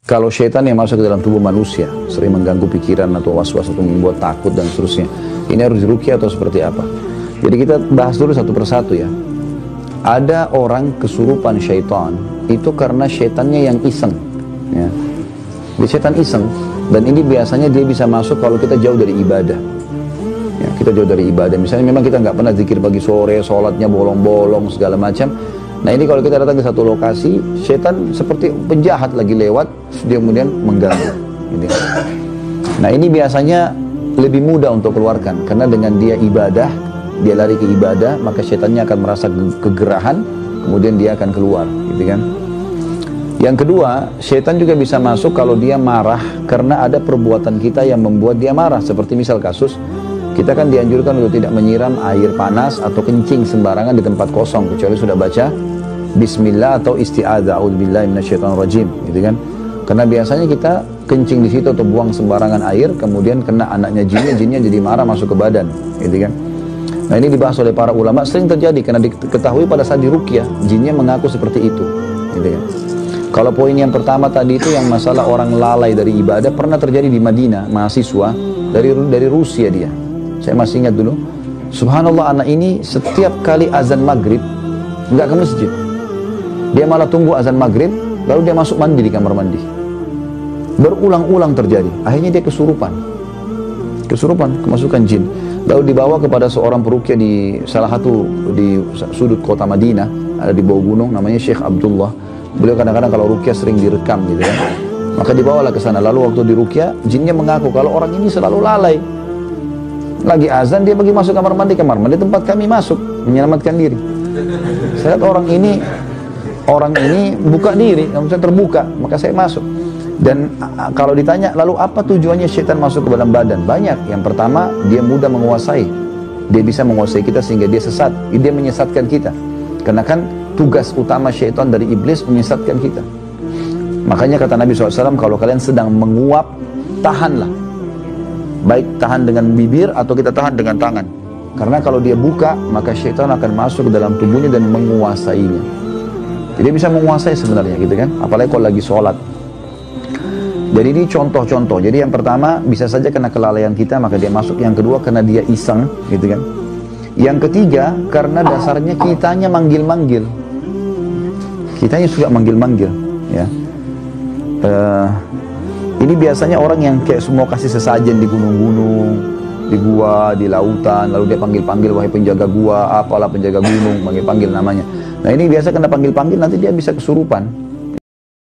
Kalau syaitan yang masuk ke dalam tubuh manusia, sering mengganggu pikiran atau was-was atau membuat takut dan seterusnya, ini harus diruqyah atau seperti apa? Jadi kita bahas dulu satu persatu ya. Ada orang kesurupan syaitan, itu karena syaitannya yang iseng. Ya. Dia syaitan iseng, dan ini biasanya dia bisa masuk kalau kita jauh dari ibadah. Ya, kita jauh dari ibadah. Misalnya memang kita nggak pernah zikir pagi sore, sholatnya bolong-bolong segala macam. Nah ini kalau kita datang ke satu lokasi, syaitan seperti penjahat lagi lewat, dia kemudian mengganggu. Gitu. Nah ini biasanya lebih mudah untuk keluarkan, karena dengan dia ibadah, dia lari ke ibadah, maka syaitannya akan merasa kegerahan, kemudian dia akan keluar, gitu kan. Yang kedua, syaitan juga bisa masuk kalau dia marah, karena ada perbuatan kita yang membuat dia marah, seperti misal kasus, kita kan dianjurkan untuk tidak menyiram air panas atau kencing sembarangan di tempat kosong, kecuali sudah baca Bismillah atau isti'adzah, a'udzubillahi minasyaitonirrajim, gitu kan. Karena biasanya kita kencing di situ atau buang sembarangan air, kemudian kena anaknya jinnya jadi marah masuk ke badan, gitu kan. Nah ini dibahas oleh para ulama, sering terjadi karena diketahui pada saat diruqyah, jinnya mengaku seperti itu, gitu kan. Kalau poin yang pertama tadi itu yang masalah orang lalai dari ibadah, pernah terjadi di Madinah, mahasiswa dari Rusia dia. Saya masih ingat dulu, subhanallah anak ini setiap kali azan maghrib nggak ke masjid, dia malah tunggu azan maghrib lalu dia masuk mandi di kamar mandi. Berulang-ulang terjadi, akhirnya dia kesurupan, kemasukan jin. Lalu dibawa kepada seorang peruqyah di salah satu di sudut kota Madinah, ada di bawah gunung, namanya Syekh Abdullah. Beliau kadang-kadang kalau ruqyah sering direkam gitu ya. Maka dibawalah ke sana. Lalu waktu diruqyah, jinnya mengaku kalau orang ini selalu lalai. Lagi azan dia pergi masuk kamar mandi tempat kami masuk menyelamatkan diri. Saya lihat orang ini buka diri, maksudnya terbuka, maka saya masuk. Dan kalau ditanya lalu apa tujuannya syaitan masuk ke dalam badan? Banyak. Yang pertama, dia mudah menguasai. Dia bisa menguasai kita sehingga dia sesat. Dia menyesatkan kita. Karena kan tugas utama syaitan dari iblis menyesatkan kita. Makanya kata Nabi SAW, kalau kalian sedang menguap, tahanlah. Baik tahan dengan bibir atau kita tahan dengan tangan. Karena kalau dia buka, maka syaitan akan masuk ke dalam tubuhnya dan menguasainya. Jadi bisa menguasai sebenarnya gitu kan. Apalagi kalau lagi sholat. Jadi ini contoh-contoh. Jadi yang pertama bisa saja kena kelalaian kita maka dia masuk. Yang kedua karena dia iseng gitu kan. Yang ketiga karena dasarnya kitanya manggil-manggil. Kitanya suka manggil-manggil ya. Ini biasanya orang yang kayak semua kasih sesajen di gunung-gunung, di gua, di lautan, lalu dia panggil-panggil wahai penjaga gua, apalah penjaga gunung, panggil-panggil namanya. Nah ini biasa kena panggil-panggil nanti dia bisa kesurupan.